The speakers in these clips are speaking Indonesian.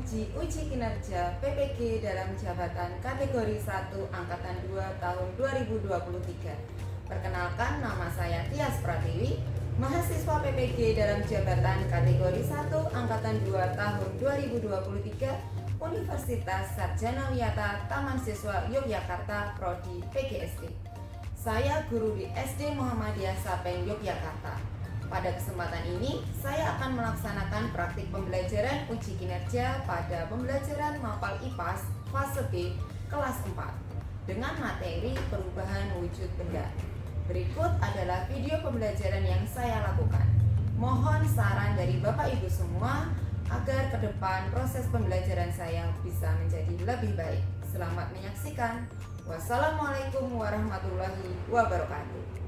menguji uji kinerja PPG dalam jabatan kategori 1 Angkatan 2 tahun 2023. Perkenalkan, nama saya Tias Pratiwi, mahasiswa PPG dalam jabatan kategori 1 Angkatan 2 tahun 2023 Universitas Sarjana Wiyata Taman Siswa Yogyakarta Prodi PGSD. Saya guru di SD Muhammadiyah Sapeng Yogyakarta. Pada kesempatan ini, saya akan melaksanakan praktik pembelajaran uji kinerja pada pembelajaran Mapal IPAS fase B kelas 4 dengan materi perubahan wujud benda. Berikut adalah video pembelajaran yang saya lakukan. Mohon saran dari Bapak Ibu semua agar ke depan proses pembelajaran saya bisa menjadi lebih baik. Selamat menyaksikan. Wassalamualaikum warahmatullahi wabarakatuh.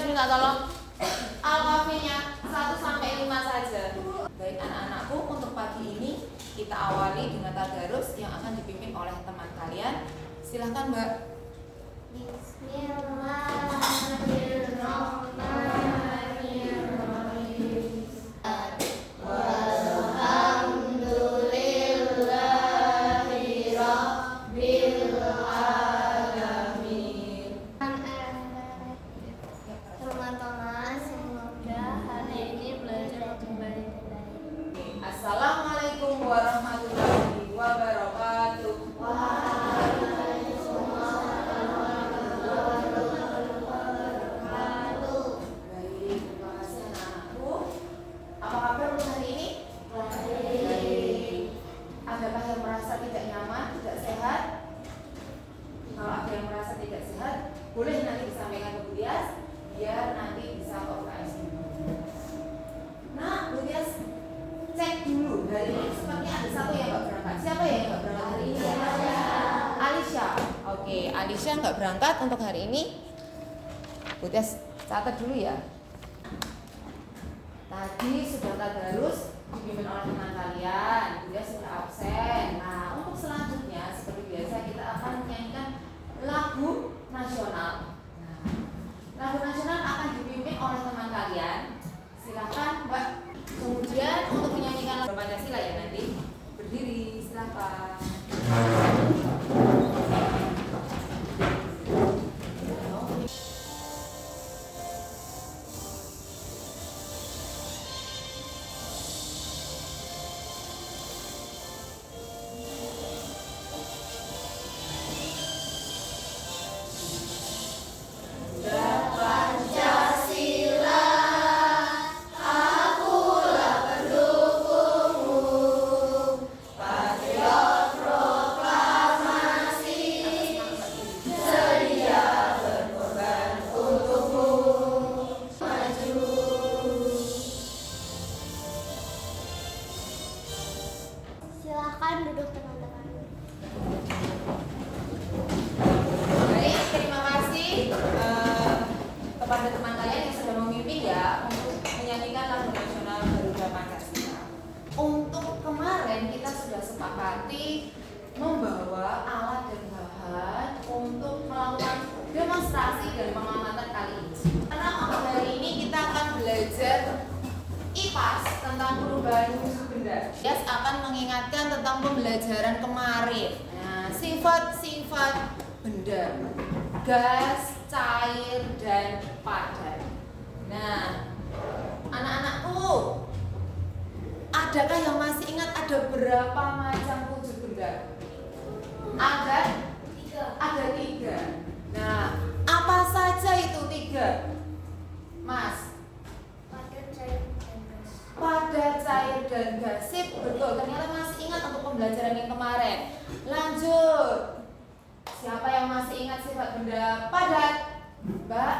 Minta tolong alfabetnya 1 sampai 5 saja. Baik anak-anakku, untuk pagi ini kita awali dengan tadarus yang akan dipimpin oleh teman kalian. Silahkan Mbak. Bismillahirrahmanirrahim. Assalamualaikum warahmatullahi wabarakatuh. Baik, terima kasih anak-anakku. Apa kabar untuk hari ini? Baik. Adakah yang merasa tidak nyaman, tidak sehat? Kalau ada yang merasa tidak sehat, boleh nanti disampaikan ke Bu Tias, biar nanti bisa ke UKS. Nah, Bu Tias, cek dulu hari ini sepertinya ada satu yang nggak berangkat. Siapa yang nggak berangkat hari ini? Alisha. Oke, Alisha nggak berangkat untuk hari ini. Bu Tias catat dulu ya. Tadi sudah tadarus dipimpin oleh teman kalian. Bu Tias sudah absen. Nah, untuk selanjutnya seperti biasa kita akan menyanyikan lagu nasional. Nah, lagu nasional akan dipimpin oleh teman kalian. Silakan Mbak. Kemudian untuk menyanyikan lagu Pancasila ya nanti berdiri, silakan. Silakan duduk teman-teman. Baik, terima kasih kepada teman kalian yang sudah memimpin ya untuk menyanyikan lagu nasional Garuda Pancasila. Untuk kemarin kita sudah sepakati membawa alat dan bahan untuk melakukan demonstrasi dan pengamatan kali ini. Karena untuk hari ini kita akan belajar IPAS tentang perubahan wujud benda. Yes, akan mengingatkan tentang pembelajaran kemarin. Nah, sifat-sifat benda, gas, cair, dan padat. Nah, anak-anakku, adakah yang masih ingat ada berapa macam wujud benda? Ada 3. Nah, apa saja itu 3? Mas? padat, cair, dan gas. Sip, betul. Ternyata masih ingat untuk pembelajaran yang kemarin. Lanjut. Siapa yang masih ingat sifat benda padat? Mbak?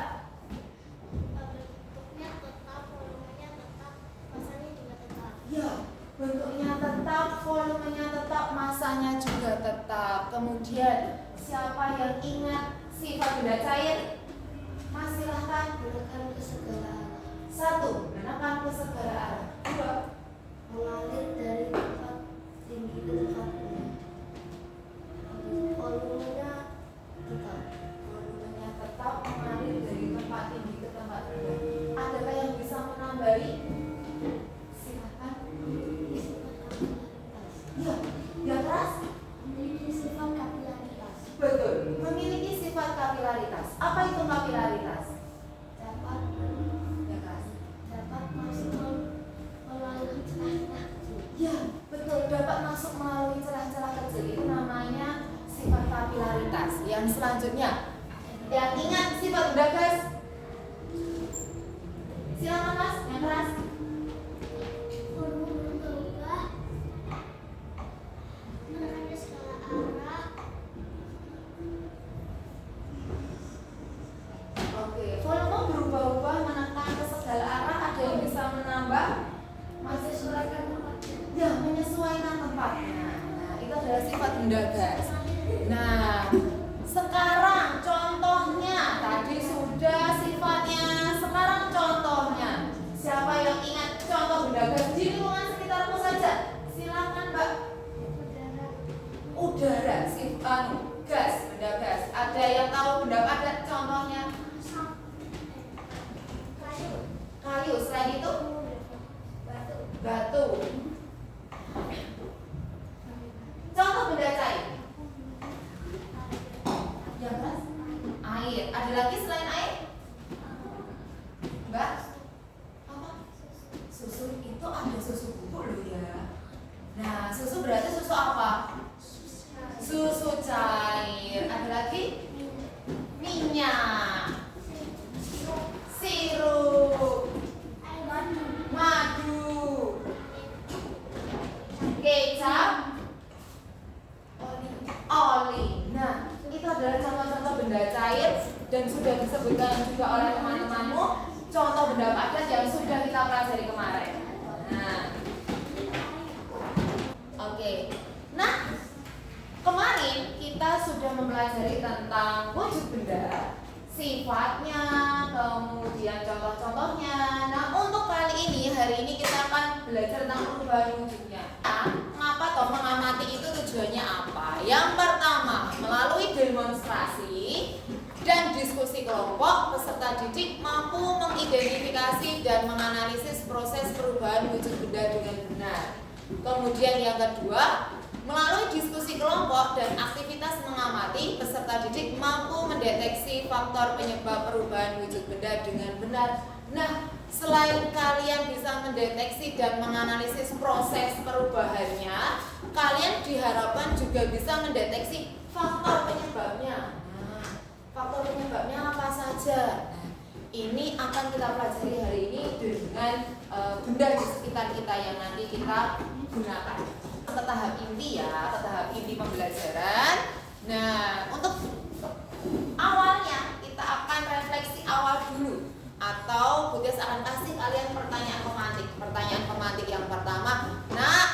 Bentuknya tetap, volumenya tetap, masanya juga tetap. Ya, bentuknya tetap, volumenya tetap, masanya juga tetap. Kemudian, siapa yang ingat sifat benda cair? Mas, silahkan. Menekan ke segala arah. 1. Menekan ke segala arah. 2. Mengalir dari tempat tinggi ke tempat rendah. Volumenya tetap. Volumenya tetap, mengalir dari tempat tinggi ke tempat rendah. Adakah yang bisa menambahi? Silahkan. Sifat kapilaritas. Ya, yang keras? Memiliki sifat kapilaritas. Betul. Memiliki sifat kapilaritas. Apa itu kapilaritas? Dapat Yang keras. masuk melalui celah-celah kecil. Ya, betul. Dapat masuk melalui celah-celah kecil. Itu namanya sifat kapilaritas. Yang selanjutnya, yang ingat sifat benda gas? Silakan Mas, yang keras. Volume berubah menekan ke segala arah. Oke, volume berubah-ubah menekan ke segala arah. Ada yang bisa menambah? Masih Menyesuaikan tempatnya. Ya, menyesuaikan tempatnya. Nah, itu adalah sifat benda gas. Nah, sekarang contohnya tadi sudah sifatnya. Sekarang contohnya. Siapa yang ingat contoh benda gas di lingkungan sekitarmu saja? Silakan, Mbak. Udara, sifat gas, benda gas. Ada yang tahu benda padat contohnya? Kayu. Kayu, selain itu Batu. batu. Contoh benda cair. Yang keras? Air. Ada lagi selain air? Mbak? Apa? Susu. Itu ada susu bubuk loh ya. Nah, susu berarti susu apa? Susu cair. Ada lagi? Minyak. Sirup. Madu. Kecap. Oli. Nah, itu adalah contoh-contoh benda cair dan sudah disebutkan juga oleh teman-temanmu contoh benda padat yang sudah kita pelajari kemarin. Nah, oke. Nah, kemarin kita sudah mempelajari tentang wujud benda, sifatnya, kemudian contoh-contohnya. Nah, untuk kali ini, hari ini kita akan belajar tentang perubahan wujudnya. Nah, mengapa toh mengamati itu tujuannya apa? Yang pertama, melalui demonstrasi dan diskusi kelompok, peserta didik mampu mengidentifikasi dan menganalisis proses perubahan wujud benda dengan benar. Kemudian yang kedua, melalui diskusi kelompok dan aktivitas mengamati, peserta didik mampu mendeteksi faktor penyebab perubahan wujud benda dengan benar. Nah, selain kalian bisa mendeteksi dan menganalisis proses perubahannya, kalian diharapkan juga bisa mendeteksi faktor penyebabnya. Nah, faktor penyebabnya apa saja? Nah, ini akan kita pelajari hari ini dengan benda di sekitar kita yang nanti kita gunakan. Ke tahap inti ya, ke tahap inti pembelajaran. Nah, untuk awalnya kita akan refleksi awal dulu, atau Budes akan kasih kalian pertanyaan pemantik. Pertanyaan pemantik yang pertama, nah,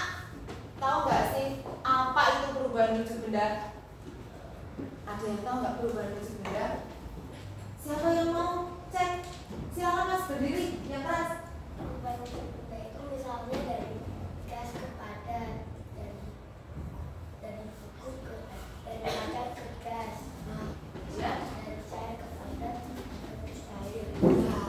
tahu nggak sih apa itu perubahan wujud benda? Ada yang tahu nggak perubahan wujud benda? Siapa yang mau cek? Silakan Mas berdiri, yang keras. Perubahan wujud benda itu misalnya dari gas ke padat, dari padat ke gas, Ya. dari cair ke padat, terus cair. Ya,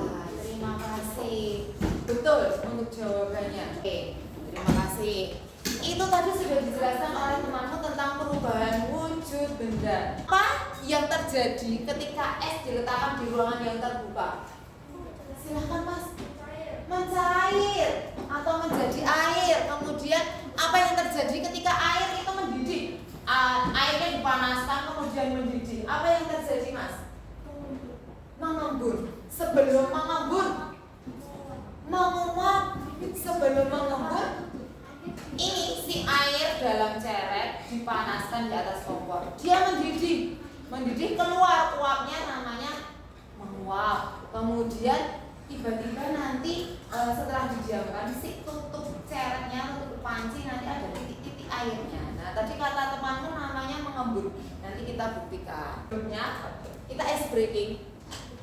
terima kasih. Betul untuk jawabannya. Oke, terima kasih. Itu tadi sudah dijelaskan oleh temanmu tentang perubahan wujud benda. Apa yang terjadi ketika es diletakkan di ruangan yang terbuka? Silahkan Mas. Mencair atau menjadi air. Kemudian apa yang terjadi ketika air itu mendidih? Airnya dipanaskan kemudian mendidih. Apa yang terjadi Mas? Mengembun. Sebelum mengembun, menguap. Sebelum mengembun, ini si air dalam ceret dipanaskan di atas kompor. Dia mendidih keluar uapnya, namanya menguap. Kemudian tiba-tiba nanti setelah didiamkan, si tutup ceretnya, tutup panci nanti ada titik-titik airnya. Nah, tadi kata temanmu namanya mengembun. Nanti kita buktikan. Sebelumnya kita ice breaking.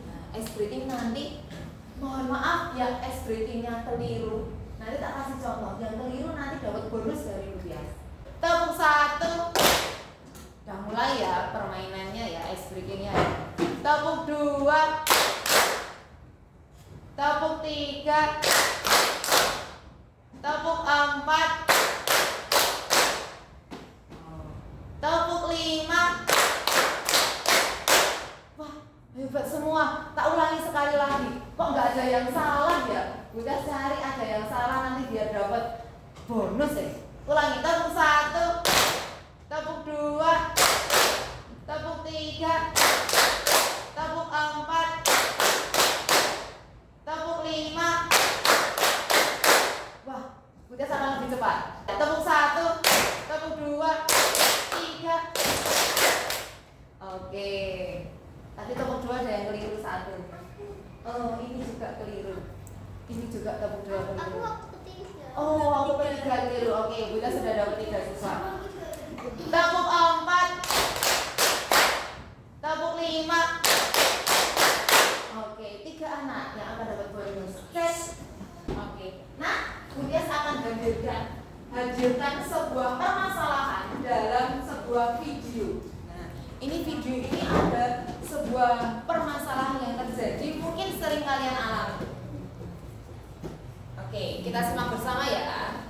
Nah, ice breaking nanti, mohon maaf ya, ice breakingnya keliru. Nanti tak kasih contoh. Yang keliru nanti dapat bonus dari Budias. Tepuk 1. Udah mulai ya permainannya ya, ice breakingnya ya. Tepuk 2. Tepuk 3. Tepuk 4. Tepuk 5. Wah, hebat semua. Tak ulangi sekali lagi. Kok nggak ada yang salah ya? Udah cari ada yang salah nanti biar dapat bonus ya. Ulangi, tepuk 1. Tepuk 2. Tepuk 3. Tepuk 4. Tepuk 5. Wah, udah sama lebih cepat. Tepuk 1. Tepuk 2. 3. Oke. Tadi tepuk 2 ada yang keliru 1. Oh, ini juga keliru. Ini juga tepuk 2 Aku keliru. waktu ketiga. Oh, aku ketiga keliru. Oke, Bunda sudah dapat 3 siswa. Tepuk 4. Tepuk 5. Oke, 3 anak yang akan dapat bonus. Oke. Nah, Bunda akan hadirkan sebuah permasalahan dalam sebuah video. Nah, ini video ini ada sebuah permasalahan yang terjadi mungkin sering kalian alami. Oke, kita simak bersama ya.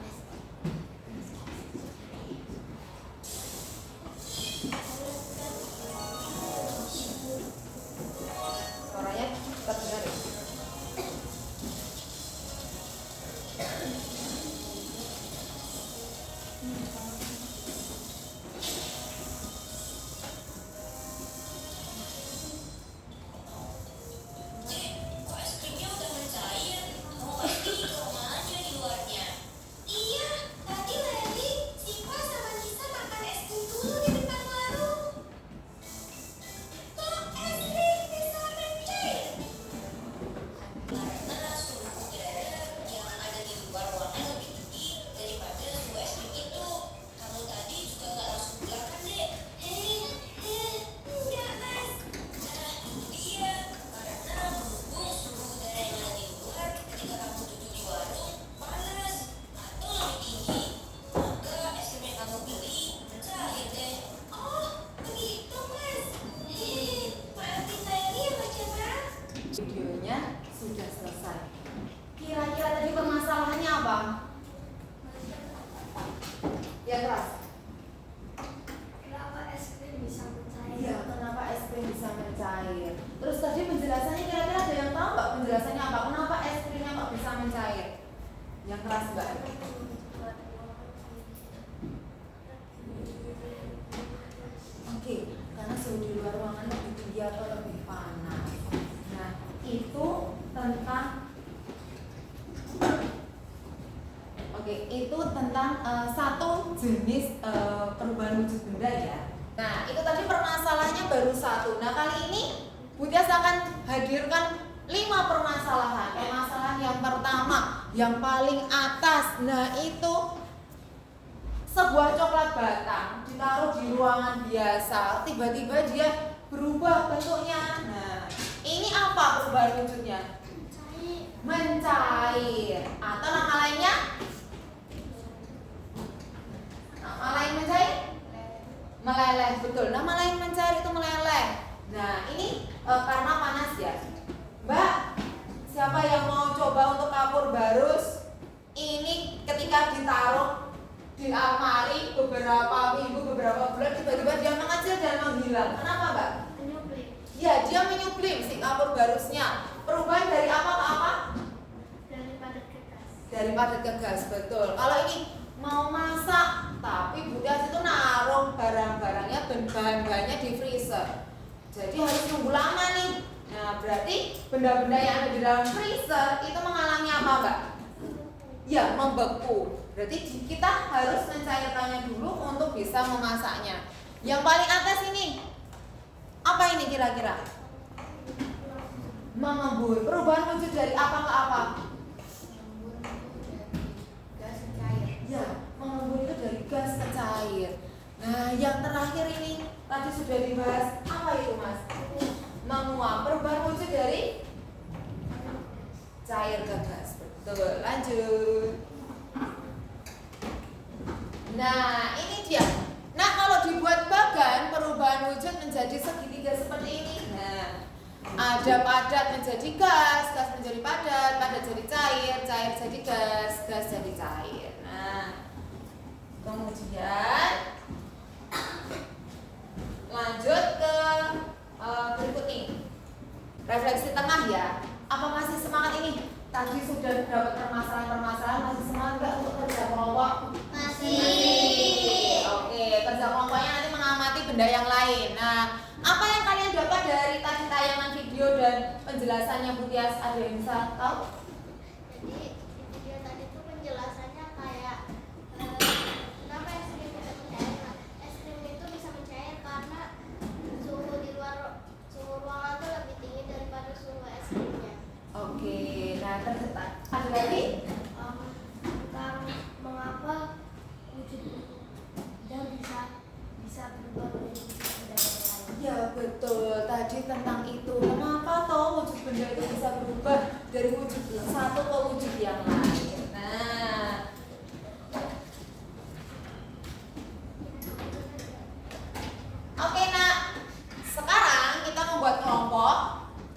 Suaranya terdengar ya? Videonya sudah selesai. Kira-kira tadi permasalahannya apa? Ya keras. Kenapa es krim bisa mencair? Iya, kenapa es krim bisa mencair? Terus tadi penjelasannya kira-kira ada yang tahu nggak penjelasannya apa? Kenapa es krimnya kok bisa mencair? Yang keras nggak? Oke, karena suhu di luar ruangan lebih tinggi atau lebih panas. Nah, itu tentang itu tentang satu jenis perubahan wujud benda ya. Nah, itu tadi permasalahannya baru 1. Nah, kali ini Budias akan hadirkan 5 permasalahan. Permasalahan yang pertama, yang paling atas. Nah, itu sebuah coklat batang ditaruh di ruangan biasa, tiba-tiba dia berubah bentuknya. Nah, ini apa perubahan wujudnya? Mencair. Atau nama lainnya? Nama lain mencair? Meleleh, betul. Nama lain mencair itu meleleh. Nah, ini karena panas ya. Mbak, siapa yang mau coba untuk kapur barus? Ini ketika ditaruh di almari beberapa minggu, beberapa bulan, tiba-tiba dia mengecil dan menghilang. Kenapa, Mbak? Menyuplik. Ya, dia menyuplim si kapur barusnya. Perubahan dari apa ke apa? Dari padat ke gas. Dari padat ke gas, betul. Kalau ini mau masak, tapi Budias itu naruh barang-barangnya dan bahan-bahannya di freezer. Jadi harus nunggu lama nih. Nah, berarti benda-benda yang ada di dalam freezer itu mengalami apa, Mbak? Ya, membeku. Berarti kita harus mencairkannya dulu untuk bisa memasaknya. Yang paling atas ini, apa ini kira-kira? Mengembun. Perubahan wujud dari apa ke apa? Gas cair. Ya, mengembun itu dari gas ke cair. Nah, yang terakhir ini tadi sudah dibahas. Apa itu, Mas? Menguap. Perubahan wujud dari cair ke gas. Betul. Lanjut. Nah, ini dia. Nah, kalau dibuat bagan, perubahan wujud menjadi segitiga seperti ini. Nah, ada padat menjadi gas, gas menjadi padat, padat jadi cair, cair jadi gas, gas jadi cair. Nah, kemudian lanjut ke berikut nih. Refleksi tengah ya. Apa masih semangat ini? Tadi sudah dapat permasalahan-permasalahan, masih semangat nggak untuk kerja kelompok? Masih. Oke, kerja kelompoknya nanti mengamati benda yang lain. Nah, apa yang kalian dapat dari tadi tayangan video dan penjelasannya Bu Tias? Ada yang bisa tahu? Jadi di video tadi tuh penjelasannya kayak kenapa es krim bisa mencair. Nah, es krim itu bisa mencair karena suhu di luar suhu ruangan tuh lebih tinggi daripada suhu es krimnya. Oke, nah tercetak. Ada lagi? Tentang mengapa wujud dan bisa berubah menjadi benda yang lain. Ya betul, tadi tentang itu. Kenapa toh wujud benda itu bisa berubah dari wujud satu ke wujud yang lain? Nah, oke nak. Sekarang kita membuat kelompok.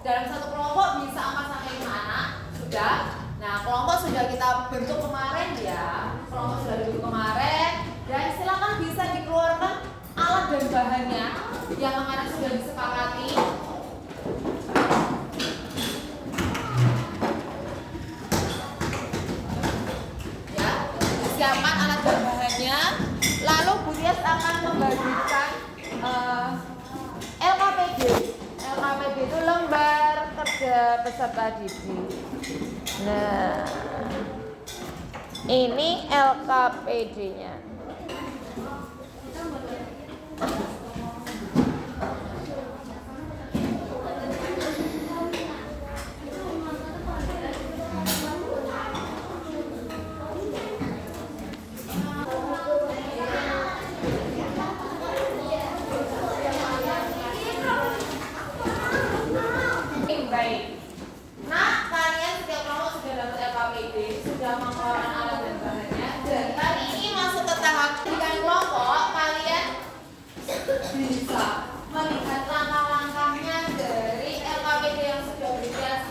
Dalam satu kelompok bisa 4 sampai 5 anak. Sudah. Nah, kelompok sudah kita bentuk kemarin ya. Kelompok sudah dibentuk kemarin. Dan silakan bisa dikeluarkan alat dan bahannya yang kemarin sudah disepakati. Ya, disiapkan alat dan bahannya. Lalu Bu Tias akan membagikan LKPD. LKPD itu lembar kerja peserta didik. Nah, ini LKPD-nya. Baik. Nah, kalian setiap kelompok sudah dapat LKPD, sudah mengeluarkan alat dan bahannya. Dan kali ini masuk ke tahap di kelompok, kalian bisa melihat langkah-langkahnya dari LKPD yang sudah berikan.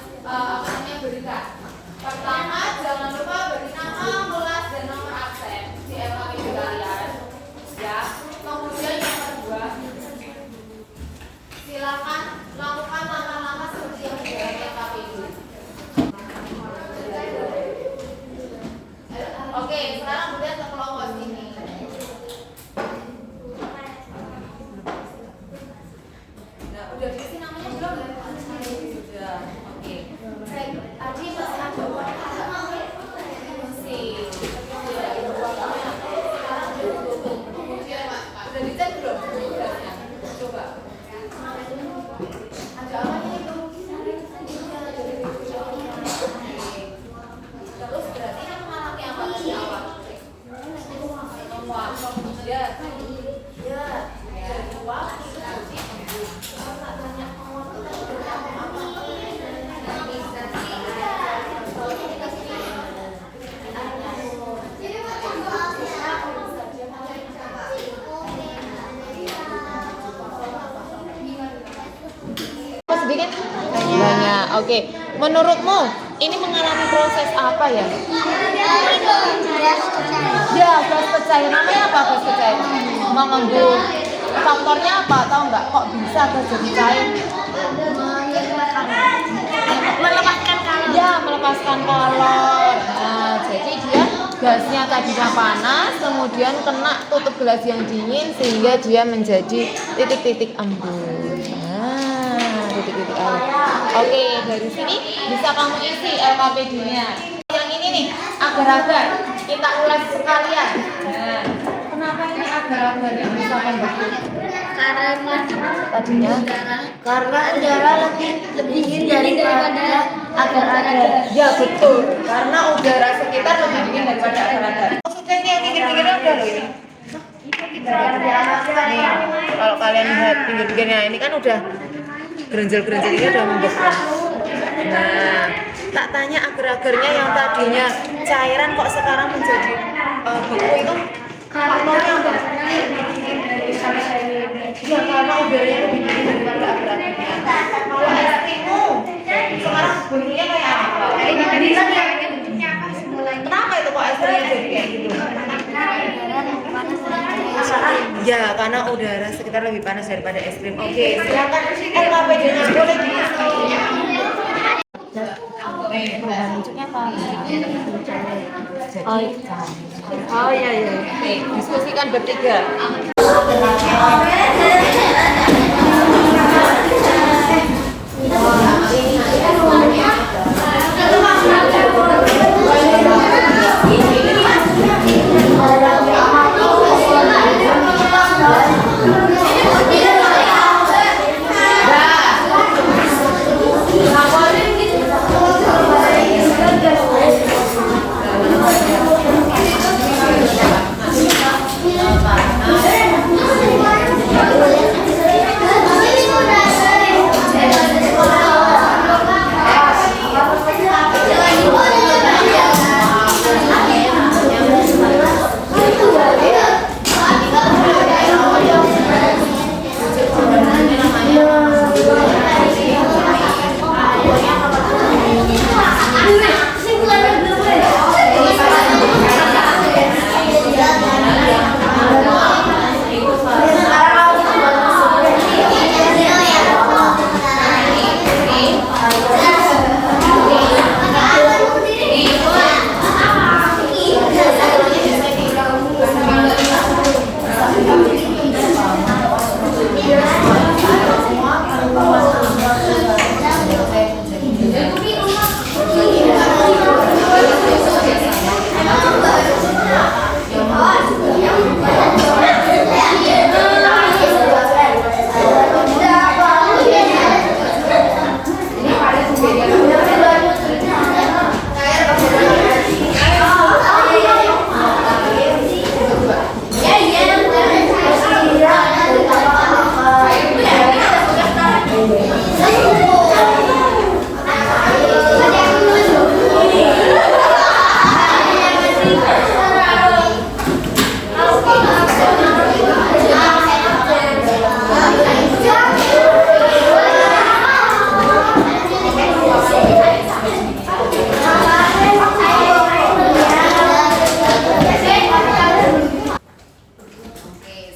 Pertama, jangan lupa beri nama, kelas, dan nomor absen di LKPD kalian. Ya. Kemudian yang kedua, silakan lakukan langkah-langkah seperti yang di dalam LKPD. Oke, sekarang kemudian ke kelompok sini. Nah, udah diisi namanya belum? Sudah. Oke. Tadi masih ada masih. Sekarang udah ditutup. Kemudian udah dicek belum? Coba. Ada apa nih itu? Terus berarti yang mengalami apa tadi awal? Menguap. Ya. Ya. Jadi uap itu berarti kalau nggak banyak menguap itu berarti apa? Sedikit? Banyak. Oke. Menurutmu ini mengalami proses apa ya? Ya, gas pecair. Namanya apa gas pecair? Mengembun. Faktornya apa? Tahu nggak? Kok bisa gas jadi cair? Melepaskan kalor. Ya, melepaskan kalor. Nah, jadi dia gasnya tadinya panas, kemudian kena tutup gelas yang dingin sehingga dia menjadi titik-titik embun. Nah, titik-titik air. Oke, dari sini bisa kamu isi LKPD-nya. Yang ini nih, Agar-agar kita ulas sekalian. Nah, kenapa ini agar-agar yang bisa membantu? Tadinya Karena udara lebih dingin daripada agar-agar. ya betul, karena udara sekitar lebih dingin daripada agar-agar. Maksudnya ini yang pinggir-pinggirnya udah loh ini. Nih, kalau kalian lihat pinggir-pinggirnya ini kan udah gerenjel-gerenjel ini udah membeku. Nah, tak tanya agar-agarnya yang tadinya cairan kok sekarang menjadi beku itu faktornya apa? Ya karena udaranya lebih dingin daripada agar-agarnya. Kalau es krimmu sekarang bentuknya kayak apa? Kenapa itu kok es krimnya jadi kayak gitu? Ya, karena udara sekitar lebih panas daripada es krim. Oke, silakan LKPD-nya boleh diisi. Perubahan bentuknya apa? Oh, oh iya iya. Oke, diskusikan bertiga.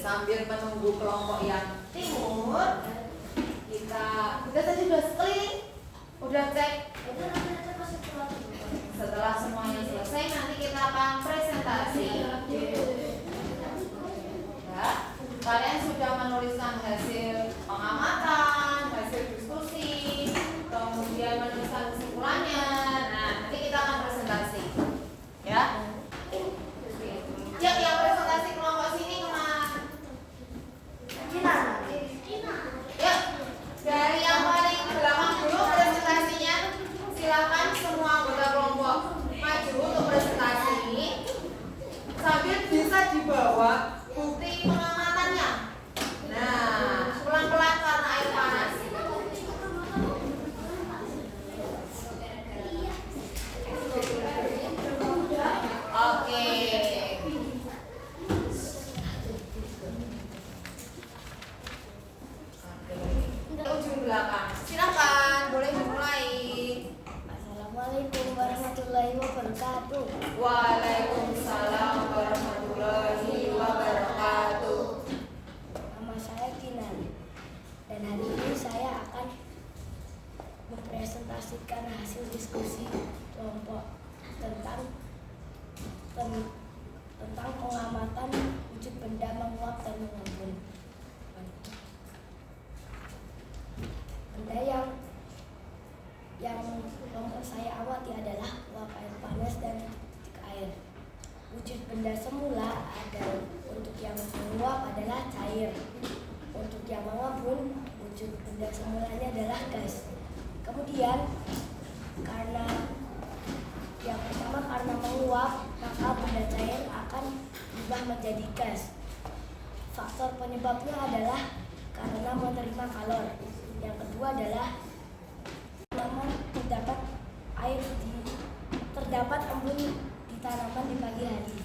Sambil menunggu kelompok yang timur, kita tadi udah sekeliling, udah cek. Setelah semuanya selesai, nanti kita akan presentasi. Ya, kalian sudah menuliskan hasil pengamatan, hasil diskusi, kemudian menuliskan kesimpulannya. Nah, nanti kita akan presentasi. Ya. Cek yang presentasi kelompok sini kemana? Ya, dari yang paling belakang dulu presentasinya. Silakan semua anggota kelompok maju untuk presentasi. Sambil bisa dibawa bukti pengamatannya. Nah, pelan-pelan karena air panas. Oke. Ujung belakang. Silakan, boleh dimulai. Assalamualaikum warahmatullahi wabarakatuh. Waalaikumsalam warahmatullahi wabarakatuh. Nama saya Kinan dan hari ini saya akan mempresentasikan hasil diskusi kelompok tentang pengamatan wujud benda menguap dan mengembun. Benda yang kelompok saya amati adalah uap air panas dan ketika adalah cair. Untuk yang mengembun, wujud benda semulanya adalah gas. Kemudian karena yang pertama karena menguap, maka benda cair akan berubah menjadi gas. Faktor penyebabnya adalah karena menerima kalor. Yang kedua adalah tanaman terdapat embun di tanaman di pagi hari.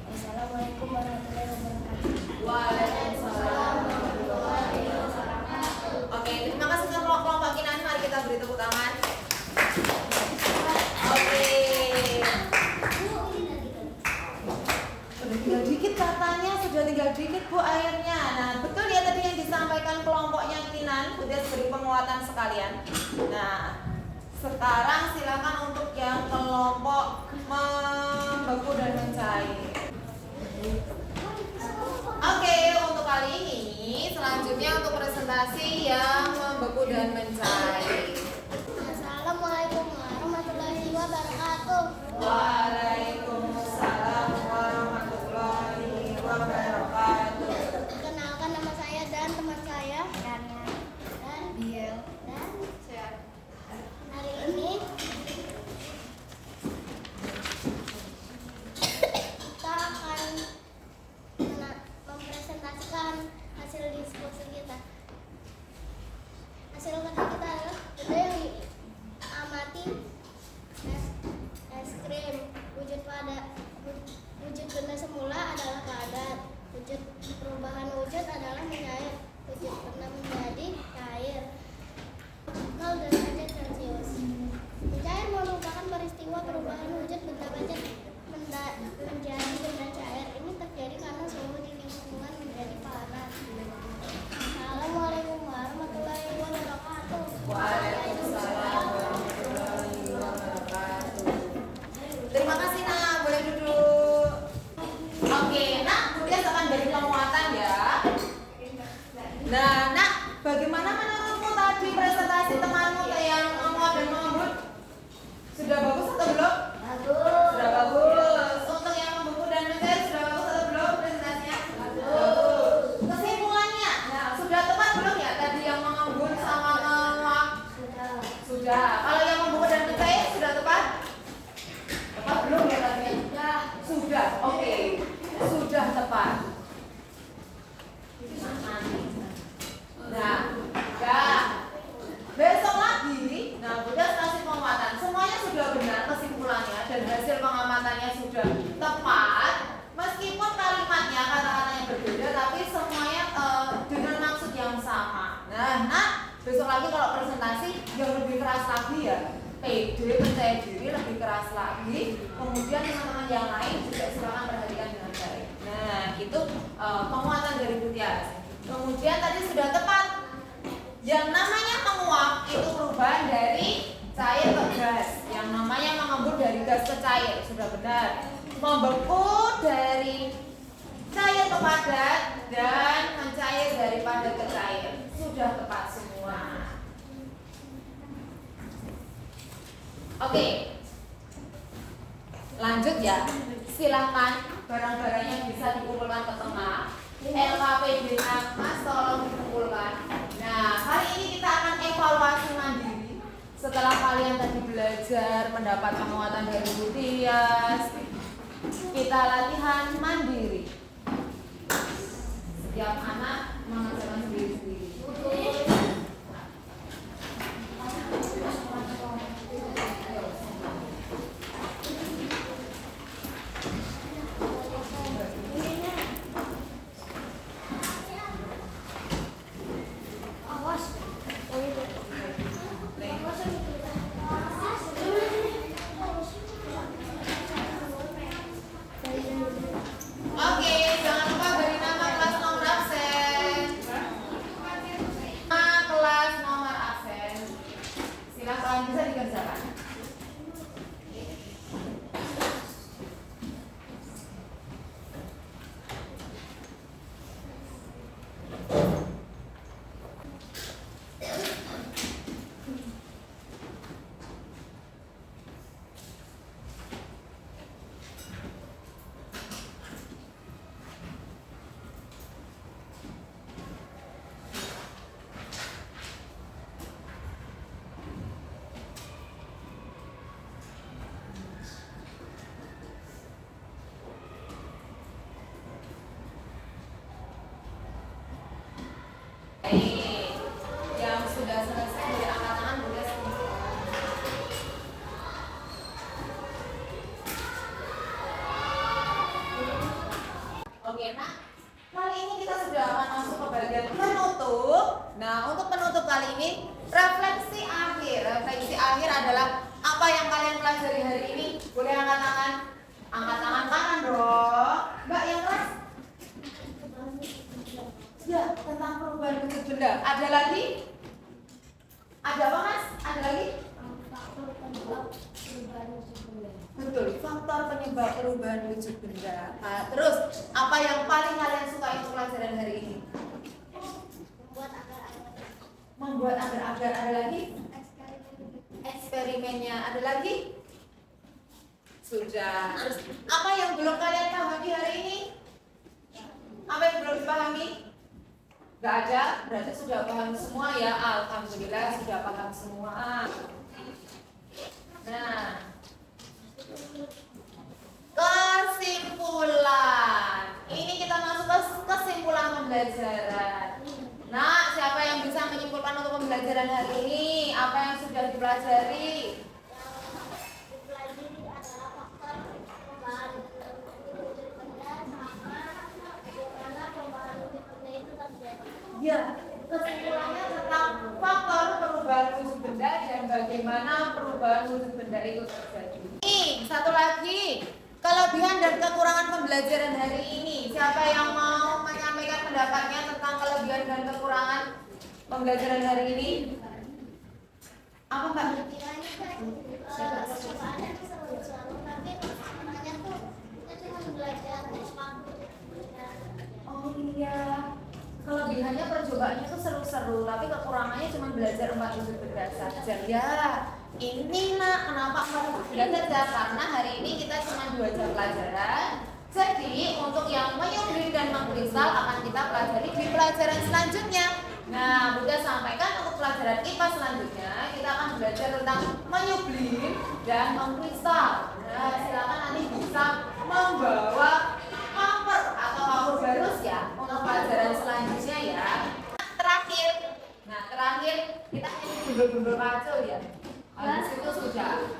Wassalamualaikum warahmatullahi wabarakatuh. Waalaikumsalam warahmatullahi wabarakatuh. Oke, terima kasih untuk kelompok Kinan. Mari kita beri tepuk tangan. Oke. Sudah tinggal dikit katanya, sudah tinggal dikit Bu airnya. Nah, betul ya tadi yang disampaikan kelompoknya Kinan, udah beri penguatan sekalian. Nah, sekarang silakan untuk yang kelompok membeku dan mencair. Oke, untuk kali ini selanjutnya untuk presentasi yang membeku dan mencair. Assalamualaikum warahmatullahi wabarakatuh. Waalaikumsalam warahmatullahi wabarakatuh. Perkenalkan, nama saya dan teman saya Rana dan Biel dan hari ini kita akan mempresentasikan hasil diskusi kita. Hasil kerja kita adalah benda yang diamati es krim. Wujud benda semula adalah padat. Wujud perubahan wujud adalah mencair. Wujud benda menjadi cair. 0 derajat Celcius. Mencair merupakan peristiwa perubahan wujud benda padat menjadi benda cair. Ini terjadi karena suhu di lingkungan menjadi panas. Assalamualaikum warahmatullahi wabarakatuh. Waalaikumsalam warahmatullahi wabarakatuh. Terima kasih Nak, boleh duduk. Oke, Nak, kemudian akan beri penguatan ya. Nah, Nak, bagaimana menurutmu tadi presentasi temanmu yang menguap dan mengembun? Sudah bagus atau belum? Bagus. Sudah bagus. Untuk yang membeku dan mencair sudah bagus atau belum presentasinya? Bagus. Kesimpulannya, sudah tepat belum ya tadi yang mengembun sama menguap? Sudah. Kalau yang membeku dan mencair sudah tepat? Tepat belum ya tadi? Sudah. Oke. Sudah tepat. Nah, besok lagi. Nah, Bunda kasih penguatan. Semuanya sudah benar kesimpulannya dan hasil pengamatannya sudah tepat. Meskipun kalimatnya kata-katanya berbeda, tapi semuanya dengan maksud yang sama. Nah, besok lagi kalau presentasi yang lebih keras lagi ya. PD percaya diri lebih keras lagi. Kemudian teman-teman yang lain juga silakan perhatikan dengan baik. Nah, itu penguatan dari Butias. Kemudian tadi sudah tepat. Yang namanya menguap itu perubahan dari cair ke gas. Yang namanya mengembun dari gas ke cair, sudah benar. Membeku dari cair ke padat dan mencair dari padat ke cair, sudah tepat semua. Oke, lanjut ya. Silahkan barang-barangnya bisa dikumpulkan ke tengah. LKPD-nya Mas tolong dikumpulkan. Nah, hari ini kita akan evaluasi mandiri. Setelah kalian tadi belajar mendapat penguatan dari Butias, kita latihan mandiri. Setiap anak mengerjakan sendiri-sendiri. Oke, jangan lupa beri nama kelas nomor absen. Ya, tentang perubahan wujud benda. Ada lagi? Ada apa Mas? Ada lagi? Faktor penyebab perubahan wujud benda. Betul, faktor penyebab perubahan wujud benda. Nah, terus apa yang paling kalian suka untuk pelajaran hari ini? Membuat agar-agar. Membuat agar-agar. Ada lagi? Eksperimen. Eksperimennya. Ada lagi? Sudah. Terus apa yang belum kalian pahami hari ini? Apa yang belum dipahami? Gak ada, berarti sudah paham semua ya. Alhamdulillah sudah paham semua. Nah, kesimpulan. Ini kita masuk ke kesimpulan pembelajaran. Nah, siapa yang bisa menyimpulkan untuk pembelajaran hari ini? Apa yang sudah dipelajari? Dipelajari adalah faktor perubahan wujud benda sama bagaimana perubahan wujud benda itu terjadi. Ya, kesimpulannya tentang faktor perubahan wujud benda dan bagaimana perubahan wujud benda itu terjadi. Nih, satu lagi, kelebihan dan kekurangan pembelajaran hari ini. Siapa yang mau menyampaikan pendapatnya tentang kelebihan dan kekurangan pembelajaran hari ini? Apa Mbak? Kiranya percobaannya itu seru-seru, tapi sebenarnya tuh kita cuma belajar waktu. Oh iya, kelebihannya percobaannya itu seru-seru, tapi kekurangannya cuma belajar 4 wujud benda saja. Ya, ini nak kenapa 4 wujud benda saja? Karena hari ini kita cuma 2 jam pelajaran. Jadi untuk yang menyublim dan mengkristal akan kita pelajari di pelajaran selanjutnya. Nah, Bunda sampaikan untuk pelajaran IPA selanjutnya kita akan belajar tentang menyublim dan mengkristal. Nah, silakan nanti bisa membawa paper atau paper barus ya untuk pelajaran selanjutnya ya. Terakhir kita ini bumbu-bumbu kacau ya. Habis itu sudah.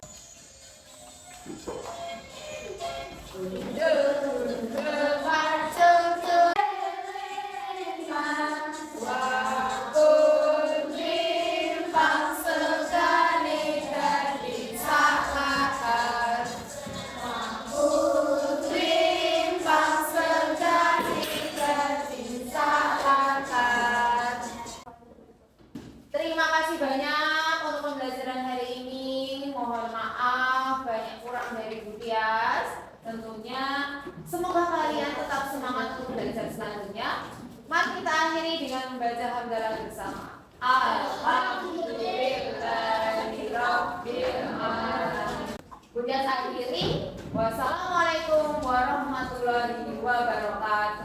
Terima kasih banyak untuk pembelajaran hari ini. Mohon maaf banyak kurang dari Bu Tias. Tentunya semoga kalian tetap semangat untuk belajar selanjutnya. Mari kita akhiri dengan membaca hamdalah bersama. Alhamdulillahirabbil alamin. Bu Tias akhiri. Wassalamualaikum warahmatullahi wabarakatuh.